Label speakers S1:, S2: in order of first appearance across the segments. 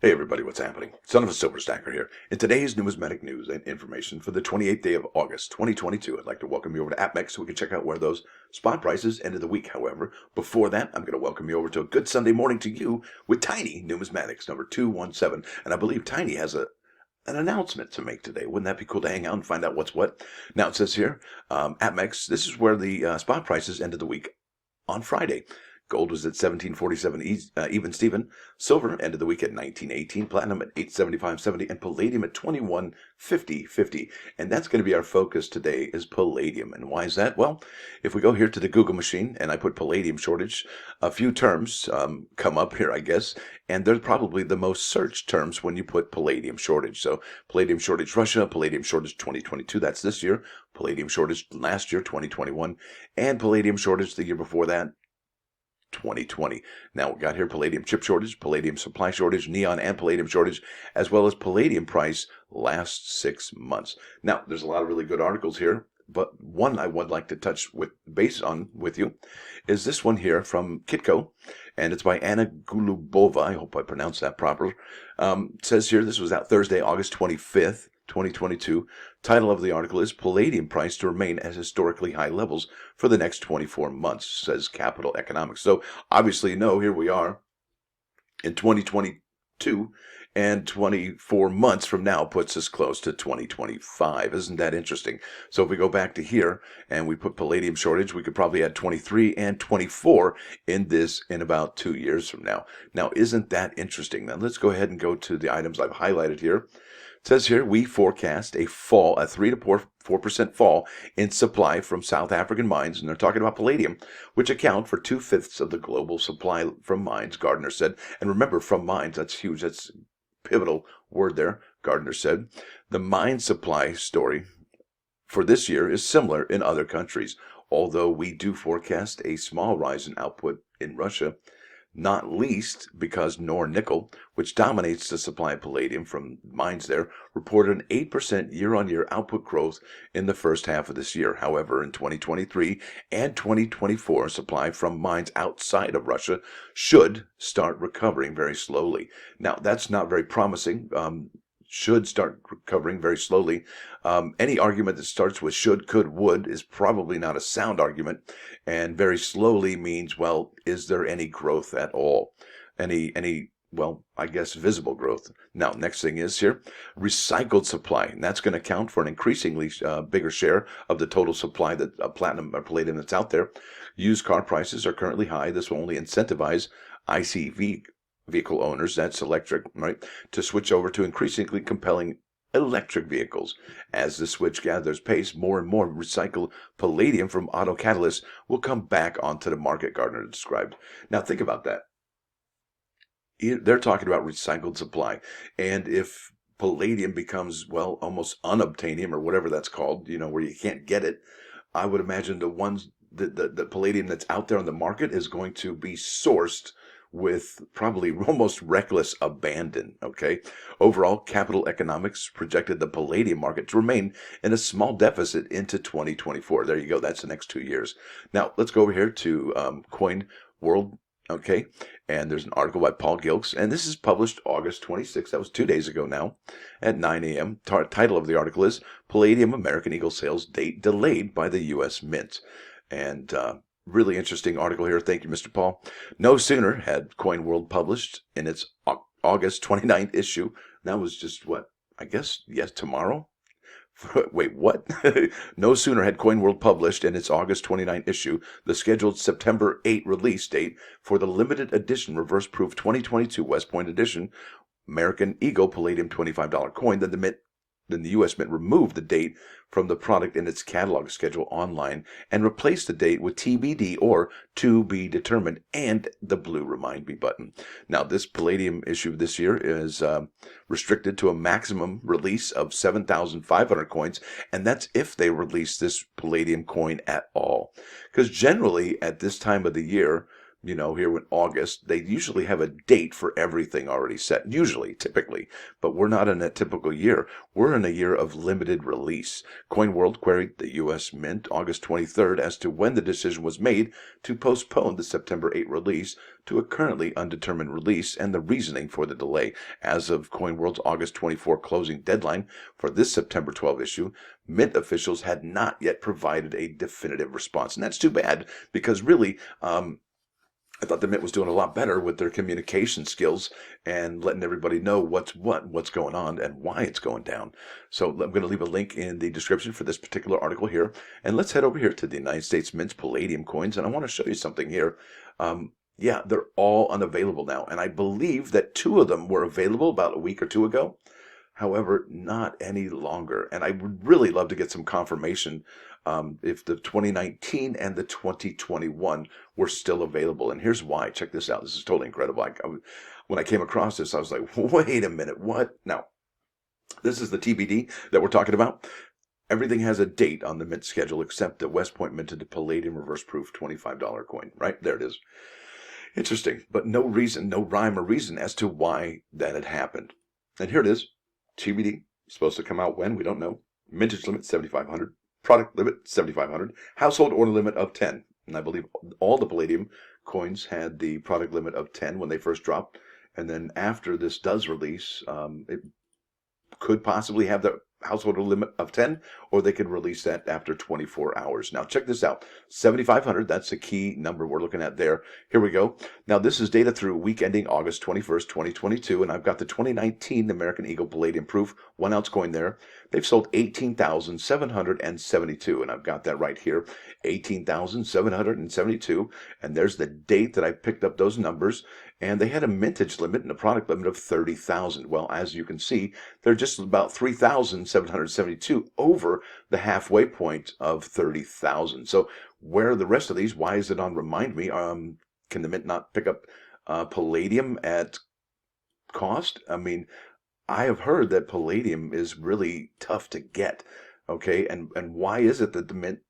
S1: Hey everybody, what's happening? Son of a Silver Stacker here. In today's numismatic news and information for the 28th day of August, 2022, I'd like to welcome you over to APMEX so we can check out where those spot prices ended the week. However, before that, I'm going to welcome you over to a good Sunday morning to you with Tiny Numismatics number 217. And I believe Tiny has an announcement to make today. Wouldn't that be cool to hang out and find out what's what? Now it says here, APMEX, this is where the spot prices ended the week on Friday. Gold was at 1747 even Steven. Silver ended the week at 1918. Platinum at 875.70, and palladium at 21.50.50. And that's going to be our focus today is palladium. And why is that? Well, if we go here to the Google machine and I put palladium shortage, a few terms come up here, I guess, and they're probably the most searched terms when you put palladium shortage. So palladium shortage Russia, palladium shortage 2022, that's this year, palladium shortage last year, 2021, and palladium shortage the year before that, 2020. Now we got here palladium chip shortage, palladium supply shortage, neon and palladium shortage, as well as palladium price last 6 months. Now there's a lot of really good articles here, but one I would like to touch base on with you is this one here from Kitco, and it's by Anna Gulubova. I hope I pronounced that properly. It says here this was out Thursday, August 25th. 2022. Title of the article is Palladium Price to Remain at Historically High Levels for the Next 24 Months, says Capital Economics. So obviously, here we are in 2022, and 24 months from now puts us close to 2025. Isn't that interesting? So if we go back to here and we put palladium shortage, we could probably add 23 and 24 in about 2 years from now. Now, isn't that interesting? Now, let's go ahead and go to the items I've highlighted here. It says here, we forecast a 3 to 4% fall in supply from South African mines, and they're talking about palladium, which account for 2/5 of the global supply from mines, Gardner said. And remember, from mines, that's huge. That's a pivotal word there, Gardner said. The mine supply story for this year is similar in other countries, although we do forecast a small rise in output in Russia, not least because Nickel, which dominates the supply of palladium from mines there, reported an 8% year-on-year output growth in the first half of this year. However, in 2023 and 2024, supply from mines outside of Russia should start recovering very slowly. Now, that's not very promising. Should start recovering very slowly. Any argument that starts with should, could, would is probably not a sound argument, and very slowly means, well, is there any growth at all? Well, I guess visible growth. Now, next thing is here, recycled supply, and that's going to account for an increasingly bigger share of the total supply that platinum or palladium that's out there. Used car prices are currently high. This will only incentivize ICE vehicle owners, that's electric, right, to switch over to increasingly compelling electric vehicles. As the switch gathers pace, more and more recycled palladium from auto catalysts will come back onto the market, Gardner described. Now think about that. They're talking about recycled supply, and if palladium becomes, well, almost unobtainium or whatever that's called, where you can't get it, I would imagine the palladium that's out there on the market is going to be sourced with probably almost reckless abandon, okay? Overall, Capital Economics projected the palladium market to remain in a small deficit into 2024. There you go. That's the next 2 years. Now, let's go over here to Coin World, okay? And there's an article by Paul Gilks, and this is published August 26th. That was 2 days ago now at 9 a.m. Title of the article is Palladium American Eagle Sales Date Delayed by the U.S. Mint. And really interesting article here. Thank you, Mr. Paul. No sooner had Coin World published in its August 29th issue. That was just what? I guess, yes, tomorrow? Wait, what? No sooner had Coin World published in its August 29th issue the scheduled September 8 release date for the limited edition reverse proof 2022 West Point edition American Eagle Palladium $25 coin then the U.S. Mint removed the date from the product in its catalog schedule online and replaced the date with TBD or to be determined and the blue remind me button. Now, this palladium issue this year is restricted to a maximum release of 7,500 coins, and that's if they release this palladium coin at all. Because generally, at this time of the year, here in August, they usually have a date for everything already set, typically, but we're not in a typical year. We're in a year of limited release. CoinWorld queried the U.S. Mint August 23rd as to when the decision was made to postpone the September 8 release to a currently undetermined release and the reasoning for the delay. As of CoinWorld's August 24 closing deadline for this September 12 issue, Mint officials had not yet provided a definitive response. And that's too bad, because really, I thought the Mint was doing a lot better with their communication skills and letting everybody know what's going on and why it's going down. So I'm going to leave a link in the description for this particular article here. And let's head over here to the United States Mint's Palladium coins. And I want to show you something here. Yeah, they're all unavailable now. And I believe that 2 of them were available about a week or 2 ago. However, not any longer. And I would really love to get some confirmation if the 2019 and the 2021 were still available. And here's why. Check this out. This is totally incredible. When I came across this, I was like, wait a minute, what? Now, this is the TBD that we're talking about. Everything has a date on the Mint schedule except the West Point minted the Palladium reverse proof $25 coin. Right? There it is. Interesting, but no reason, no rhyme or reason as to why that had happened. And here it is. TBD, supposed to come out when? We don't know. Mintage limit 7,500. Product limit 7,500. Household order limit of 10. And I believe all the Palladium coins had the product limit of 10 when they first dropped. And then after this does release, it could possibly have the household limit of 10, or they could release that after 24 hours. Now, check this out. 7,500, that's the key number we're looking at there. Here we go. Now, this is data through week ending August 21st, 2022, and I've got the 2019 American Eagle Palladium Proof 1 ounce coin there. They've sold 18,772, and I've got that right here, 18,772, and there's the date that I picked up those numbers, and they had a mintage limit and a product limit of 30,000. Well, as you can see, they're just about 3,772 over the halfway point of 30,000. So where are the rest of these? Why is it on Remind Me? Can the Mint not pick up Palladium at cost? I mean, I have heard that Palladium is really tough to get. Okay, and why is it that the Mint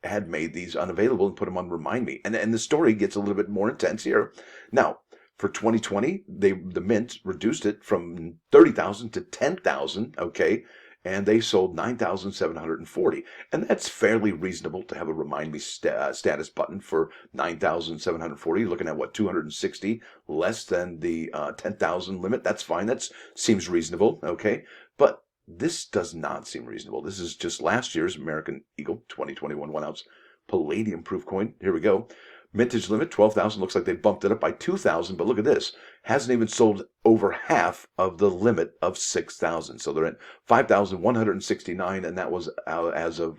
S1: had made these unavailable and put them on Remind Me? And the story gets a little bit more intense here. Now, for 2020, the Mint reduced it from 30,000 to 10,000, okay, and they sold 9,740. And that's fairly reasonable to have a Remind Me status button for 9,740. You're looking at, what, 260 less than the 10,000 limit. That's fine. That seems reasonable, okay? But this does not seem reasonable. This is just last year's American Eagle 2021 1 ounce Palladium proof coin. Here we go. Mintage limit 12,000. Looks like they bumped it up by 2,000, but look at this. Hasn't even sold over half of the limit of 6,000. So they're at 5,169, and that was as of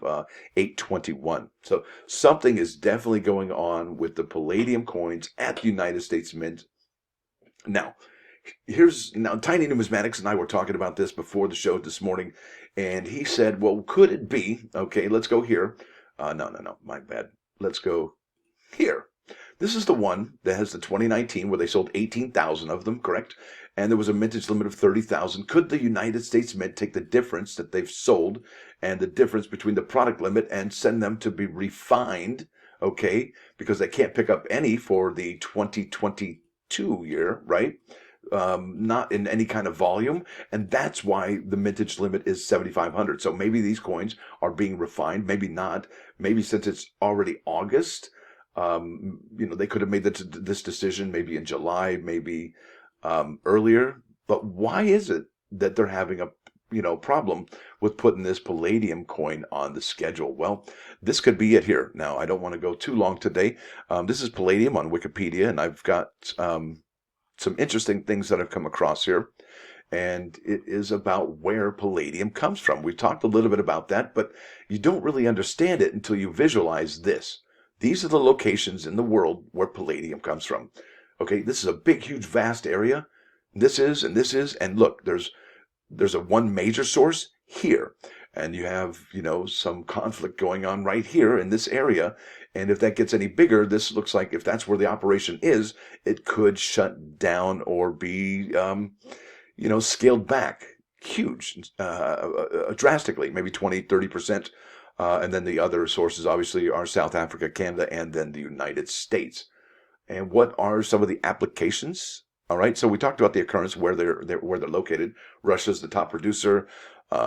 S1: 8/21. So something is definitely going on with the Palladium coins at the United States Mint. Now, Tiny Numismatics and I were talking about this before the show this morning, and he said, well, could it be, okay, let's go here. No, my bad. Let's go here. This is the one that has the 2019 where they sold 18,000 of them, correct? And there was a mintage limit of 30,000. Could the United States Mint take the difference that they've sold and the difference between the product limit and send them to be refined, okay? Because they can't pick up any for the 2022 year, right? Not in any kind of volume, and that's why the mintage limit is 7,500. So maybe these coins are being refined, maybe not. Maybe since it's already August, they could have made this decision maybe in July, maybe earlier. But why is it that they're having a problem with putting this Palladium coin on the schedule? Well, this could be it here. Now, I don't want to go too long today. This is Palladium on Wikipedia, and I've got some interesting things that I've come across here. And it is about where Palladium comes from. We talked a little bit about that, but you don't really understand it until you visualize this. These are the locations in the world where Palladium comes from. Okay, this is a big, huge, vast area. This is, and look, there's a one major source here. And you have, some conflict going on right here in this area. And if that gets any bigger, this looks like if that's where the operation is, it could shut down or be, scaled back huge, drastically, maybe 20, 30%. And then the other sources obviously are South Africa, Canada, and then the United States. And what are some of the applications? All right, so we talked about the occurrence where they're located. Russia's the top producer.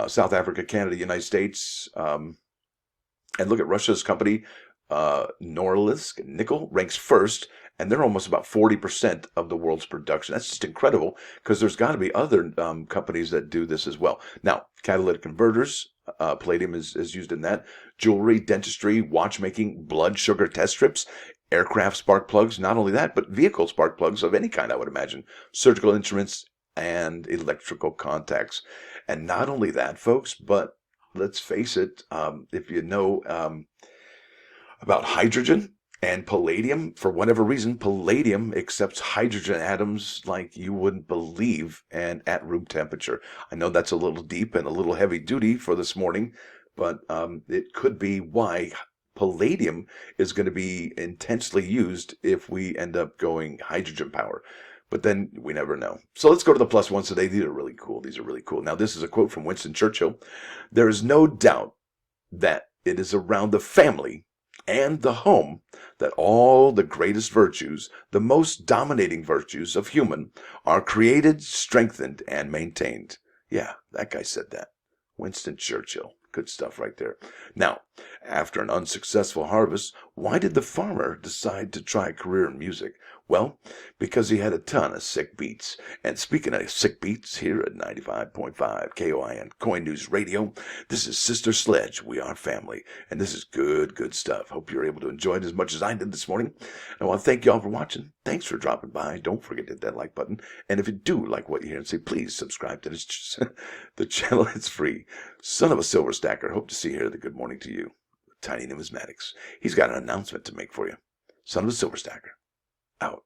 S1: South Africa, Canada, United States. And look at Russia's company, Norilsk Nickel, ranks first, and they're almost about 40% of the world's production. That's just incredible, because there's got to be other companies that do this as well. Now, catalytic converters, palladium is used in that. Jewelry, dentistry, watchmaking, blood sugar test strips, aircraft spark plugs. Not only that, but vehicle spark plugs of any kind, I would imagine. Surgical instruments and electrical contacts. And not only that, folks, but let's face it, if you know about hydrogen and palladium, for whatever reason, palladium accepts hydrogen atoms like you wouldn't believe, and at room temperature. I know that's a little deep and a little heavy duty for this morning, but it could be why palladium is going to be intensely used if we end up going hydrogen power. But then we never know. So let's go to the plus ones today. These are really cool. Now, this is a quote from Winston Churchill. There is no doubt that it is around the family and the home that all the greatest virtues, the most dominating virtues of human, are created, strengthened, and maintained. Yeah, that guy said that. Winston Churchill. Good stuff right there. Now, after an unsuccessful harvest, why did the farmer decide to try a career in music? Well, because he had a ton of sick beets. And speaking of sick beets, here at 95.5 KOIN Coin News Radio, this is Sister Sledge. We are family. And this is good stuff. Hope you're able to enjoy it as much as I did this morning. I want to thank y'all for watching. Thanks for dropping by. Don't forget to hit that like button. And if you do like what you hear, say please subscribe to this the channel. It's free. Son of a silver stacker. Hope to see you here. The good morning to you. Tiny Numismatics. He's got an announcement to make for you. Son of a silver stacker. Out.